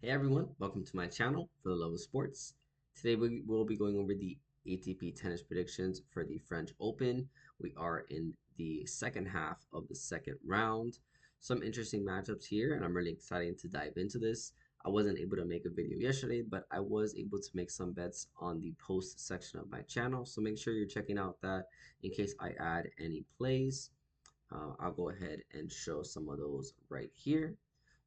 Hey everyone, welcome to my channel for the love of sports. Today we will be going over the ATP tennis predictions for the French Open. We are in the second half of the second round. Some interesting matchups here, and I'm really excited to dive into this. I wasn't able to make a video yesterday, but I was able to make some bets on the post section of my channel. So make sure you're checking out that in case I add any plays. I'll go ahead and show some of those right here.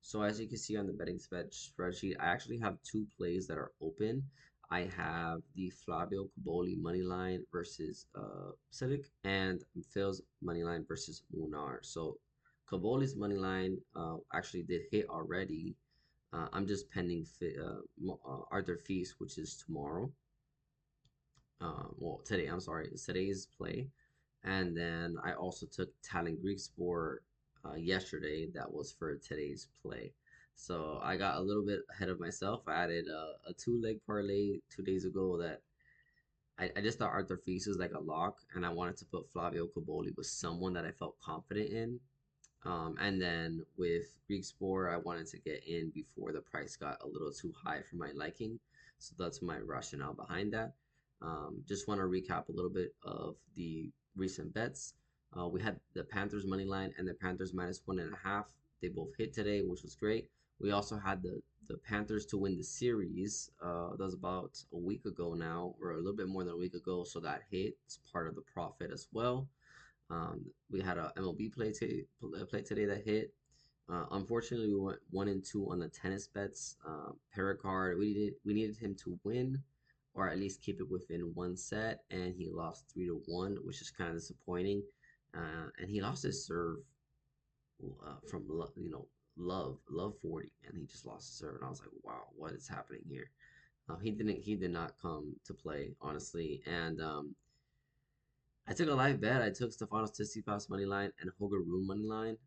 So as you can see on the betting spreadsheet, I actually have two plays that are open. I have the Flavio Caboli money line versus Civic and Phil's money line versus Munar. So Caboli's money line actually did hit already. I'm just pending Arthur Feast, which is tomorrow. Well, today, I'm sorry, it's today's play. And then I also took Talent Greek Sport yesterday. That was for today's play. So I got a little bit ahead of myself. I added a two-leg parlay 2 days ago that I just thought Arthur Fils was like a lock, and I wanted to put Flavio Caboli with someone that I felt confident in. And then with Greek Sport, I wanted to get in before the price got a little too high for my liking. So that's my rationale behind that. Just want to recap a little bit of the recent bets. We had the Panthers money line and the Panthers -1.5. They both hit today, which was great. We also had the Panthers to win the series. That was about a week ago now, or a little bit more than a week ago. So that hit. It's part of the profit as well. We had a MLB play today that hit. Unfortunately, we went 1 and 2 on the tennis bets. Pericard, we needed him to win, or at least keep it within one set, and he lost 3-1, which is kind of disappointing. And he lost his serve from love 40, and he just lost his serve, and I was like, wow, what is happening here? He did not come to play, honestly, and I took a live bet. I took Stefanos Tsitsipas money line and Holger Rune money line.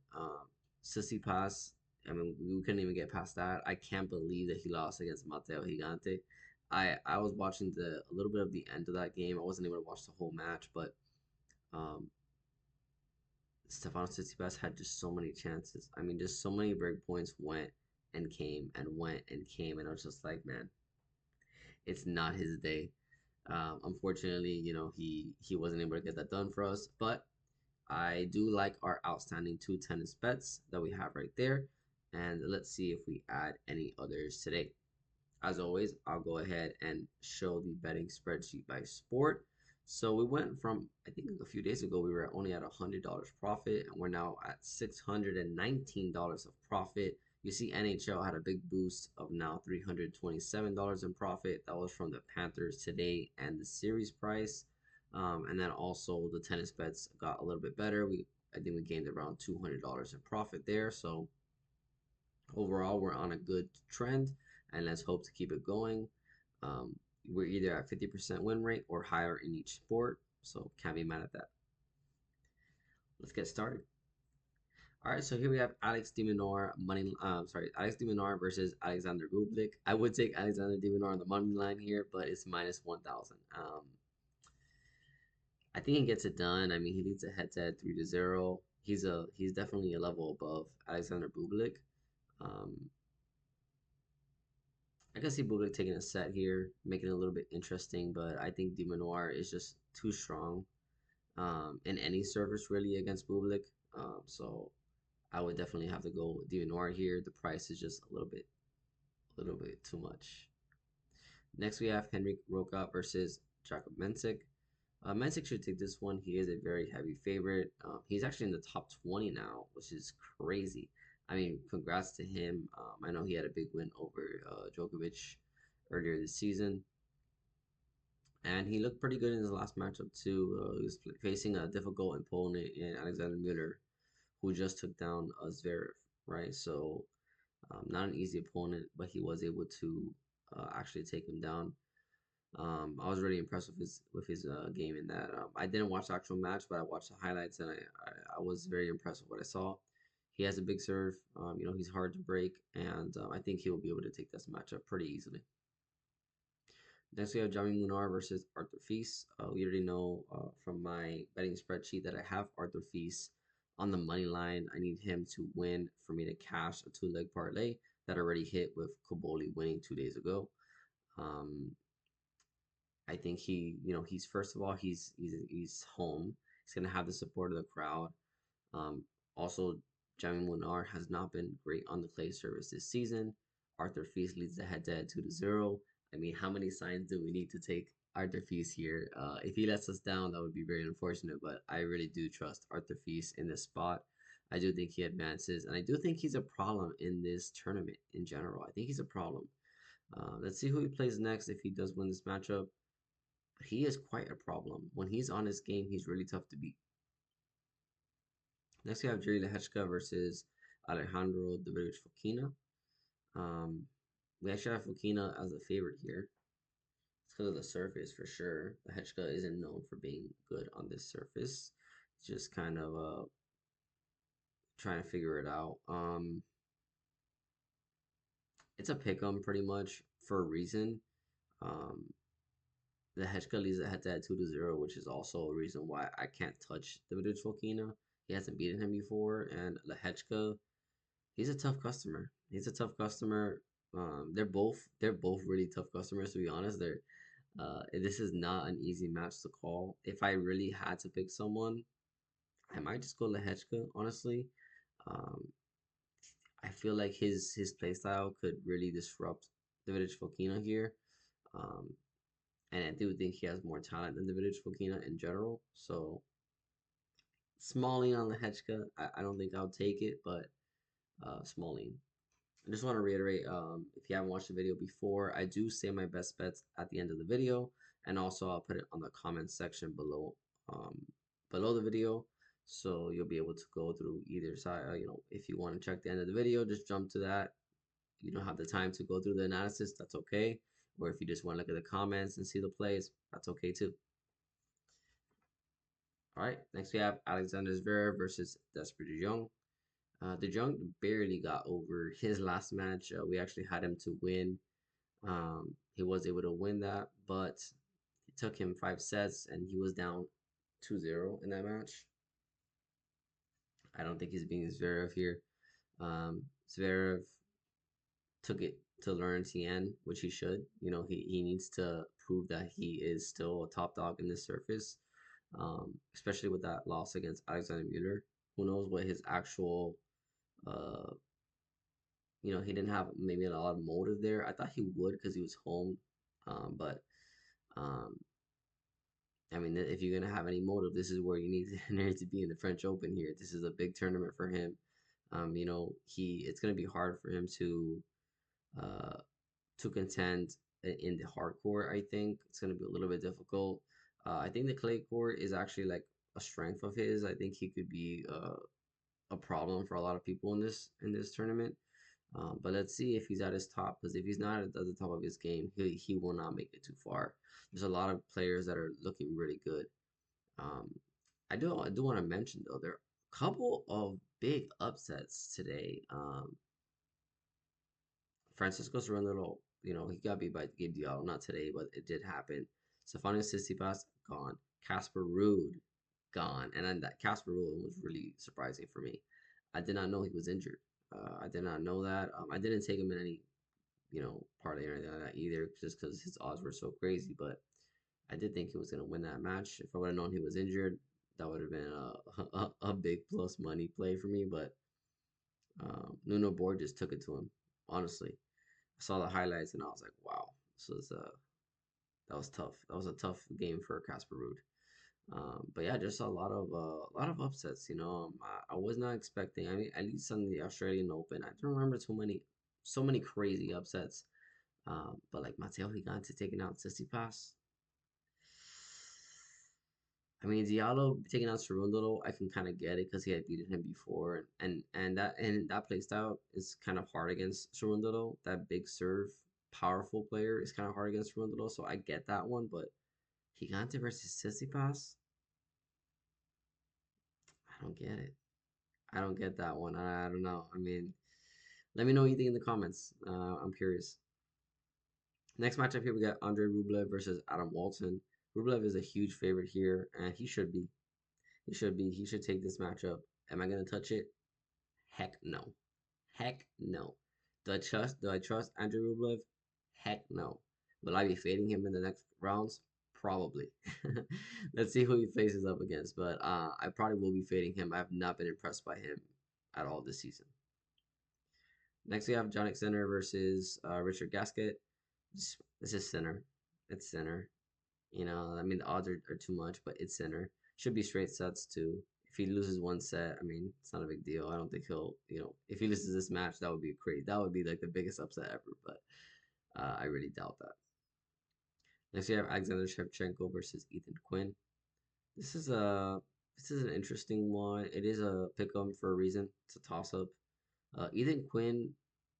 Tsitsipas, I mean, we couldn't even get past that. I can't believe that he lost against Mateo Gigante. I was watching a little bit of the end of that game. I wasn't able to watch the whole match, but um, Stefanos Tsitsipas had just so many chances. I mean, just so many break points went and came and went and came, and I was just like, man, it's not his day. Unfortunately, he wasn't able to get that done for us, but I do like our outstanding two tennis bets that we have right there. And let's see if we add any others today. As always, I'll go ahead and show the betting spreadsheet by sport. So we went from, I think a few days ago, we were only at $100 profit, and we're now at $619 of profit. You see, NHL had a big boost of now $327 in profit. That was from the Panthers today and the series price. And then also the tennis bets got a little bit better. I think we gained around $200 in profit there. So overall, we're on a good trend, and let's hope to keep it going. Um, we're either at 50% win rate or higher in each sport, so can't be mad at that. Let's get started. All right, so here we have Alex de Minaur Alex de Minaur versus Alexander Bublik. I would take Alexander de Minaur on the money line here, but it's -1,000. I think he gets it done. I mean, he leads a head-to-head 3-0. He's definitely a level above Alexander Bublik. Um, I can see Bublik taking a set here, making it a little bit interesting, but I think De Minaur is just too strong in any service really against Bublik. So I would definitely have to go with De Minaur here. The price is just a little bit too much. Next, we have Henrik Roca versus Jakob Mensik. Mensik should take this one. He is a very heavy favorite. He's actually in the top 20 now, which is crazy. I mean, congrats to him. I know he had a big win over Djokovic earlier this season, and he looked pretty good in his last matchup too. He was facing a difficult opponent in Alexander Mueller, who just took down Zverev, right? So not an easy opponent, but he was able to actually take him down. I was really impressed with his game in that. I didn't watch the actual match, but I watched the highlights, and I was very impressed with what I saw. He has a big serve. He's hard to break, and I think he will be able to take this matchup pretty easily. Next, we have Jami Munar versus Arthur Fils. We already know from my betting spreadsheet that I have Arthur Fils on the money line. I need him to win for me to cash a two-leg parlay. that already hit with Koboli winning 2 days ago. Um, I think he's first of all, he's home. He's gonna have the support of the crowd. Um, Also, Jamie Munar has not been great on the clay surface this season. Arthur Feast leads the head-to-head 2-0. I mean, how many signs do we need to take Arthur Feast here? If he lets us down, that would be very unfortunate, but I really do trust Arthur Feast in this spot. I do think he advances, and I do think he's a problem in this tournament in general. I think he's a problem. Let's see who he plays next if he does win this matchup. But he is quite a problem. When he's on his game, he's really tough to beat. Next, we have Jerry Lehechka versus Alejandro Davidovich Fokina. Um, we actually have Fokina as a favorite here. It's because of the surface for sure. Lehechka isn't known for being good on this surface. It's just kind of trying to figure it out. It's a pick 'em pretty much for a reason. Um, Lehechka leads the head-to-head 2-0, which is also a reason why I can't touch Davidovich Fokina. He hasn't beaten him before, and Lehechka, he's a tough customer. He's a tough customer. They're both really tough customers, to be honest. This is not an easy match to call. If I really had to pick someone, I might just go Lehechka, honestly. Um, I feel like his playstyle could really disrupt Davidovich Fokina here. Um, and I do think he has more talent than Davidovich Fokina in general. So Smalling on Lehechka, I don't think I'll take it, but Smalling. I just want to reiterate, if you haven't watched the video before, I do say my best bets at the end of the video, and also I'll put it on the comment section below the video, so you'll be able to go through either side. If you want to check the end of the video, just jump to that. You don't have the time to go through the analysis, that's okay. Or if you just want to look at the comments and see the plays, that's okay too. All right, next we have Alexander Zverev versus Jesper De Jong. De Jong barely got over his last match. We actually had him to win. He was able to win that, but it took him 5 sets and he was down 2-0 in that match. I don't think he's being Zverev here. Zverev took it to Laurent Tien, which he should. He needs to prove that he is still a top dog in this surface, especially with that loss against Alexander Mueller. Who knows what his actual uh, he didn't have maybe a lot of motive there. I thought he would because he was home, but um, I mean, if you're gonna have any motive, this is where you need to be in the French Open here. This is a big tournament for him. It's gonna be hard for him uh, to contend in the hard court. I think it's gonna be a little bit difficult. I think the clay court is actually like a strength of his. I think he could be a problem for a lot of people in this tournament. But let's see if he's at his top, because if he's not at the top of his game, he will not make it too far. There's a lot of players that are looking really good. Um, I do want to mention though, there are a couple of big upsets today. Francisco Cerundolo, he got beat by Gabe Diallo, not today, but it did happen. Stefanos Tsitsipas gone. Casper Ruud gone, and then that Casper Ruud was really surprising for me. I did not know he was injured. I did not know that. I didn't take him in any, parlay or anything like that either, just because his odds were so crazy. But I did think he was gonna win that match. If I would have known he was injured, that would have been a big plus money play for me. But Nuno Board just took it to him. Honestly, I saw the highlights and I was like, wow, that was tough. That was a tough game for Casper Ruud. But yeah, just a lot of upsets. I was not expecting. I mean, at least on the Australian Open, I don't remember so many crazy upsets. But like Matteo Gigante taking out Tsitsipas. I mean, Diallo taking out Cerundolo, I can kind of get it because he had beaten him before, and that play style is kind of hard against Cerundolo. That big serve, powerful player is kind of hard against Cerundolo, so I get that one. But Gigante versus Tsitsipas, I don't get it. I don't get that one. I don't know. I mean, let me know what you think in the comments. I'm curious. Next matchup here, we got Andre Rublev versus Adam Walton. Rublev is a huge favorite here, and he should be. He should be. He should take this matchup. Am I gonna touch it? Heck no. Heck no. Do I trust Andrew Rublev? Heck no. Will I be fading him in the next rounds? Probably. Let's see who he faces up against. But I probably will be fading him. I have not been impressed by him at all this season. Next, we have Jannik Sinner versus Richard Gasquet. This is Sinner. It's Sinner. I mean, the odds are too much, but it's Sinner. Should be straight sets too. If he loses one set, I mean, it's not a big deal. I don't think if he loses this match, that would be great. That would be like the biggest upset ever, but I really doubt that. Next, we have Alexander Shevchenko versus Ethan Quinn. This is a this is an interesting one. It is a pick 'em for a reason. It's a toss up. Ethan Quinn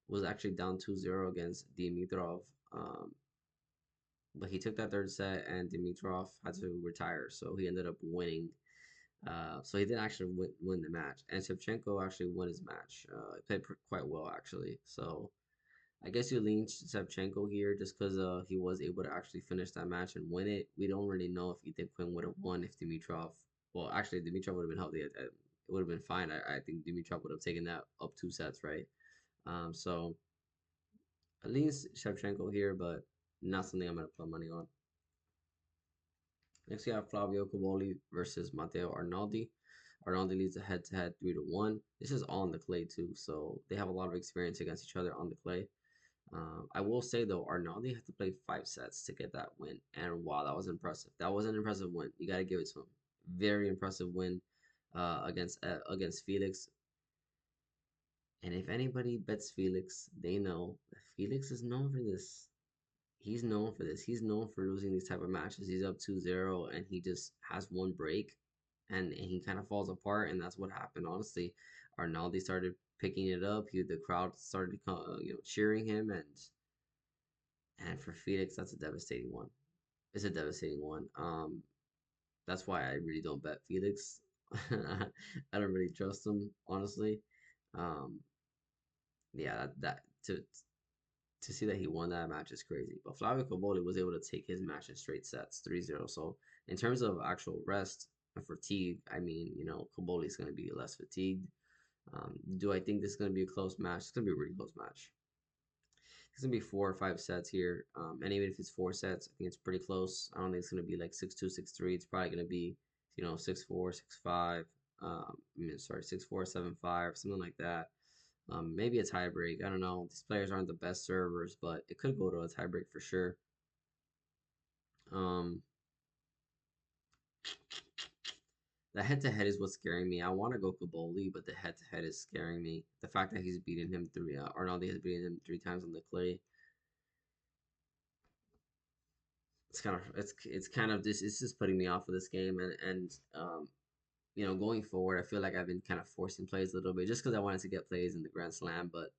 was actually down 2-0 against Dimitrov, but he took that third set and Dimitrov had to retire, so he ended up winning. So he didn't actually win the match, and Shevchenko actually won his match. He played quite well actually. So I guess you lean Shevchenko here just because he was able to actually finish that match and win it. We don't really know if Ethan Quinn would have won if Dimitrov. Well, actually, Dimitrov would have been healthy. It would have been fine. I think Dimitrov would have taken that up 2 sets, right? So at least Shevchenko here, but not something I'm gonna put money on. Next, we have Flavio Cobolli versus Matteo Arnaldi. Arnaldi leads a head-to-head 3-1. This is all on the clay too, so they have a lot of experience against each other on the clay. I will say though, Arnaldi had to play 5 sets to get that win, and wow, that was impressive. That was an impressive win. You got to give it to him. Very impressive win against Felix. And if anybody bets Felix, they know that Felix is known for this. He's known for this. He's known for losing these type of matches. He's up 2-0 and he just has one break and he kind of falls apart, and that's what happened. Honestly, Arnaldi started picking it up. The crowd started cheering him, and for Felix, that's a devastating one. It's a devastating one. That's why I really don't bet Felix. I don't really trust him, honestly. Um, yeah, that to see that he won that match is crazy. But Flavio Cobolli was able to take his match in straight sets, 3-0. So in terms of actual rest and fatigue, I mean, Cobolli's going to be less fatigued. Do I think this is going to be a close match? It's going to be a really close match. It's going to be 4 or 5 sets here. And even if it's 4 sets, I think it's pretty close. I don't think it's going to be like 6-2, 6-3. It's probably going to be, 6-4, 6-5. Sorry, 6-4, 7-5, something like that. Maybe a tiebreak. I don't know. These players aren't the best servers, but it could go to a tiebreak for sure. Um, the head to head is what's scaring me. I want to go Cobolli, but the head to head is scaring me. The fact that he's beaten him Arnaldi has beaten him 3 times on the clay. It's kind of this. It's just putting me off of this game, and going forward, I feel like I've been kind of forcing plays a little bit just because I wanted to get plays in the Grand Slam, but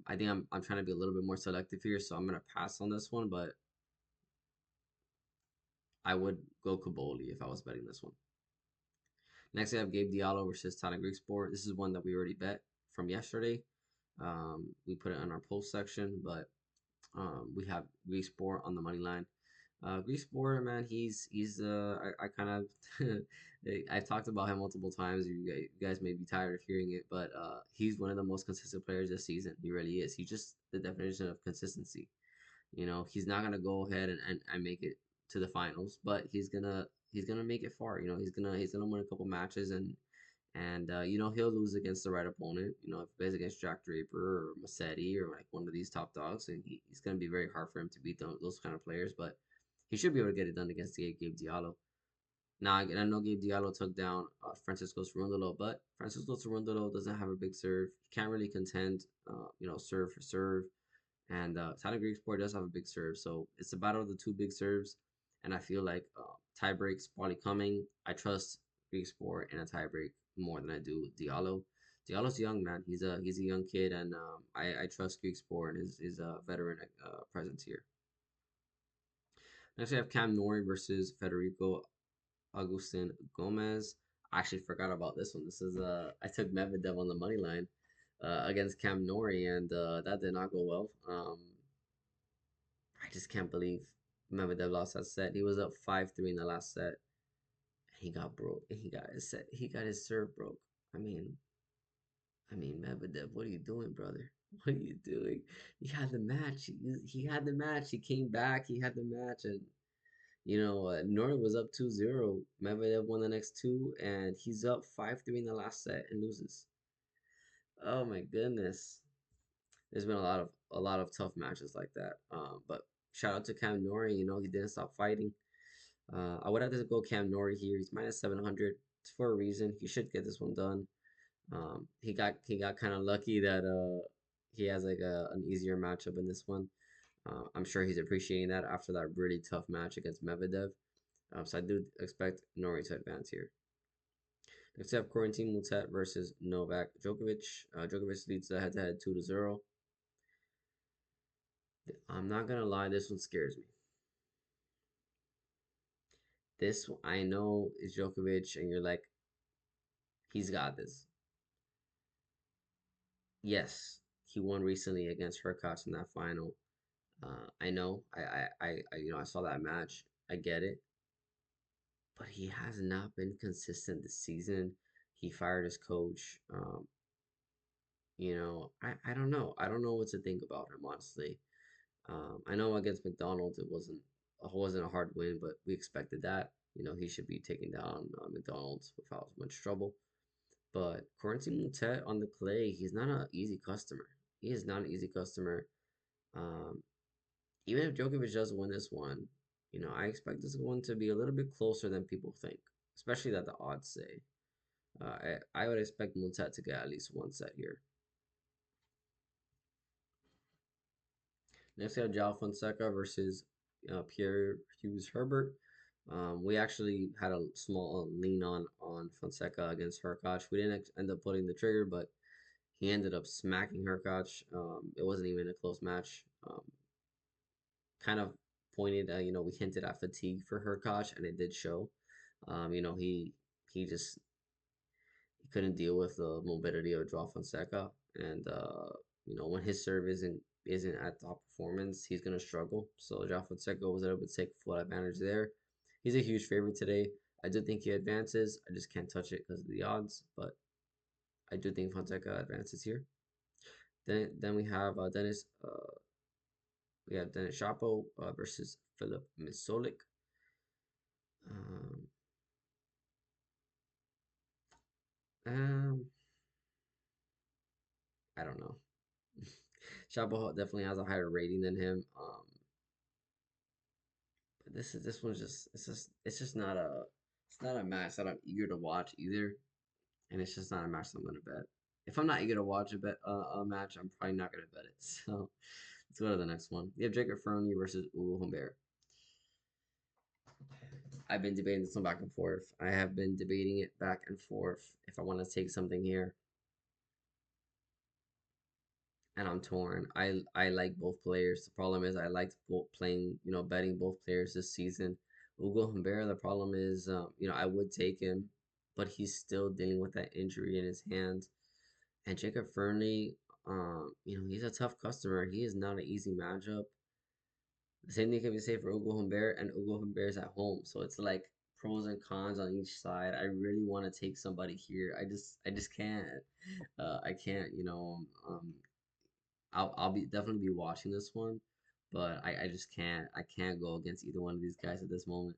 I think I'm trying to be a little bit more selective here, so I'm gonna pass on this one, but I would go Cobolli if I was betting this one. Next, we have Gabe Diallo versus Tyler Griekspoor. This is one that we already bet from yesterday. We put it in our post section, but we have Griekspoor on the money line. Griekspoor, man, I kind of I've talked about him multiple times. You guys may be tired of hearing it, but he's one of the most consistent players this season. He really is. He's just the definition of consistency. He's not gonna go ahead and make it to the finals, but he's gonna make it far. He's gonna win a couple matches, and he'll lose against the right opponent. If he plays against Jack Draper or Massetti or like one of these top dogs, and he's gonna be very hard for him to beat those kind of players. But he should be able to get it done against Gabe Diallo. Now, I know Gabe Diallo took down Francisco Cerundolo, but Francisco Cerundolo doesn't have a big serve. He can't really contend, serve for serve. And Tyler Griekspoor does have a big serve, so it's a battle of the two big serves. And I feel like tiebreak's probably coming. I trust Griekspoor in a tiebreak more than I do Diallo. Diallo's young, man. He's a young kid, and I trust Griekspoor and his veteran presence here. Next, we have Cam Norrie versus Federico Agustin Gomez. I actually forgot about this one. This is I took Medvedev on the money line against Cam Norrie, and that did not go well. I just can't believe Medvedev lost that set. He was up 5-3 in the last set. And he got broke. And he got his set. He got his serve broke. I mean, Medvedev, what are you doing, brother? What are you doing? He had the match. He had the match. He came back. He had the match, and Norrie was up 2-0. Medvedev won the next two, and he's up 5-3 in the last set and loses. Oh my goodness. There's been a lot of tough matches like that. But shout out to Cam Norrie. He didn't stop fighting. I would have to go Cam Norrie here. He's minus 700. It's for a reason. He should get this one done. He got kind of lucky that he has like an easier matchup in this one. I'm sure he's appreciating that after that really tough match against Medvedev. So I do expect Norrie to advance here. Next we have Corentin Moutet versus Novak Djokovic. Djokovic leads the head-to-head 2-0. I'm not gonna lie, this one scares me. This I know is Djokovic, and you're like, he's got this. Yes, he won recently against Hurkacz in that final. I know, I saw that match. I get it, but he has not been consistent this season. He fired his coach. I don't know. I don't know what to think about him, honestly. I know against McDonald's it wasn't a hard win, but we expected that. He should be taking down McDonald's without much trouble. But Corentin Moutet on the clay, he's not an easy customer. He is not an easy customer. Um, Even if Djokovic does win this one, I expect this one to be a little bit closer than people think, especially that the odds say. I would expect Moutet to get at least one set here. Next, we have João Fonseca versus Pierre Hughes Herbert. We actually had a small lean on Fonseca against Hurkacz. We didn't end up putting the trigger, but he ended up smacking Hurkacz. It wasn't even a close match. Kind of pointed, we hinted at fatigue for Hurkacz, and it did show. He couldn't deal with the mobility of Joao Fonseca, and when his serve isn't at top performance, he's gonna struggle. So Joao Fonseca was able to take full advantage there. He's a huge favorite today. I do think he advances. I just can't touch it because of the odds, but I do think Fonseca advances here. Then we have Denis Shapo versus Filip Misolic. Um, um, I don't know. Shapo definitely has a higher rating than him. But this one's just it's just not a match that I'm eager to watch either, and it's just not a match that I'm gonna bet. If I'm not eager to watch a match, I'm probably not gonna bet it. So let's go to the next one. You have Jacob Fernie versus Hugo Humbert. I've been debating this one back and forth. I have been debating it back and forth if I want to take something here, and I'm torn. I like both players. The problem is I liked both playing, betting both players this season. Hugo Humbert, the problem is, I would take him, but he's still dealing with that injury in his hand. And Jacob Fernley, he's a tough customer. He is not an easy matchup. The same thing can be said for Hugo Humbert, and Hugo Humbert's at home, so it's like pros and cons on each side. I really want to take somebody here. I just can't. I can't. I'll be definitely be watching this one, but I just can't. I can't go against either one of these guys at this moment.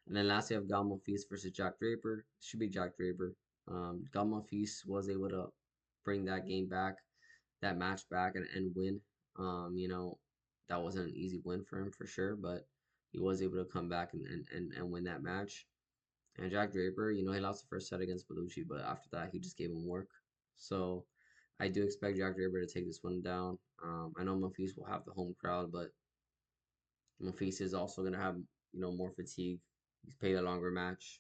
And then lastly, I have Gal Monfils versus Jack Draper. Should be Jack Draper. Gal Monfils was able to bring that game back, that match back, and win. That wasn't an easy win for him for sure, but he was able to come back and win that match. And Jack Draper, he lost the first set against Bellucci, but after that, he just gave him work. So I do expect Jack Draper to take this one down. I know Monfils will have the home crowd, but Monfils is also going to have, more fatigue. He's played a longer match.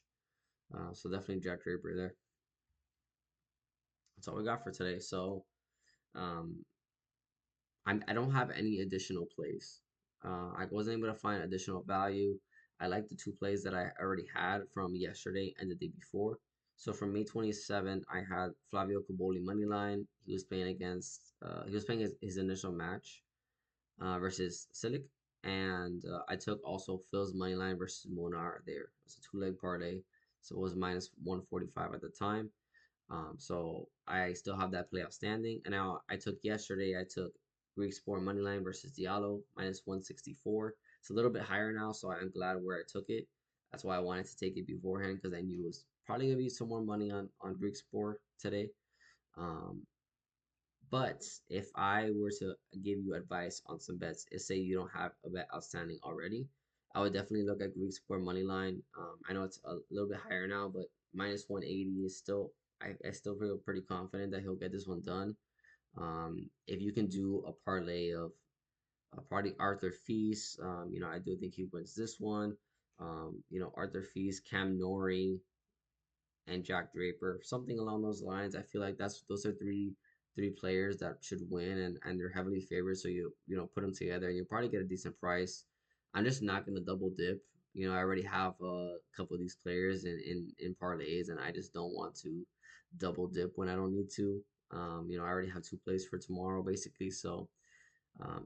So definitely Jack Draper there. That's all we got for today. So um, I don't have any additional plays. I wasn't able to find additional value. I like the two plays that I already had from yesterday and the day before. So from May 27, I had Flavio Caboli money line. He was playing his initial match versus Silic, and I took also Phil's money line versus Monar there. It's a two-leg parlay, so it was minus 145 at the time. So I still have that play outstanding. And now I took yesterday, I took Greek Sport Moneyline versus Diallo minus 164. It's a little bit higher now, so I'm glad where I took it. That's why I wanted to take it beforehand because I knew it was probably gonna be some more money on Greek Sport today. Um, but if I were to give you advice on some bets, say you don't have a bet outstanding already, I would definitely look at Greek Sport money line. I know it's a little bit higher now, but minus 180 is still. I still feel pretty confident that he'll get this one done. If you can do a parlay of party Arthur Feast, I do think he wins this one. Arthur Feast, Cam Nori, and Jack Draper, something along those lines. I feel like those are three players that should win, and they're heavily favored. So put them together, and you'll probably get a decent price. I'm just not gonna double dip. I already have a couple of these players in parlays, and I just don't want to double dip when I don't need to. I already have two plays for tomorrow, basically. So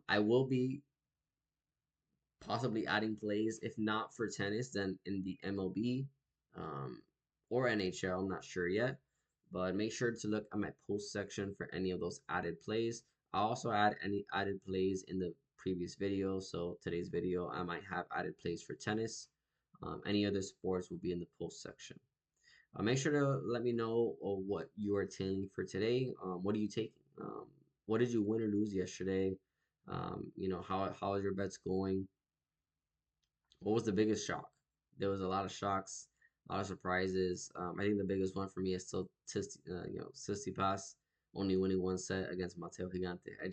I will be possibly adding plays, if not for tennis, then in the MLB um, or NHL. I'm not sure yet, but make sure to look at my post section for any of those added plays. I'll also add any added plays in the previous video. So today's video, I might have added plays for tennis. Any other sports will be in the post section. Make sure to let me know what you are tailing for today. What are you taking? What did you win or lose yesterday? How is your bets going? What was the biggest shock? There was a lot of shocks, a lot of surprises. I think the biggest one for me is still Tsitsipas only winning one set against Mateo Gigante. I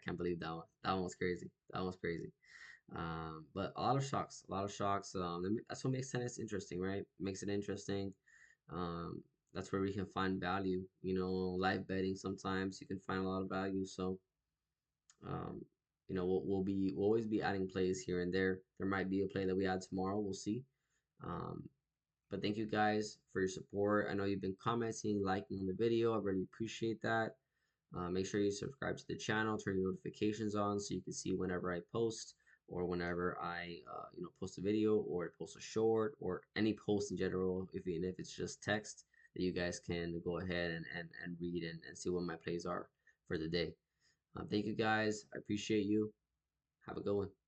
can't believe that one. That one was crazy. That one was crazy. But a lot of shocks, a lot of shocks. That's what makes tennis interesting, right? Makes it interesting. Um, that's where we can find value. Live betting sometimes you can find a lot of value. So um, we'll always be adding plays here and there. There might be a play that we add tomorrow. We'll see. Um, but thank you guys for your support. I know you've been commenting, liking on the video. I really appreciate that. Make sure you subscribe to the channel, turn your notifications on so you can see whenever I post or whenever I post a video or post a short or any post in general, even if it's just text that you guys can go ahead and read and see what my plays are for the day. Thank you guys. I appreciate you. Have a good one.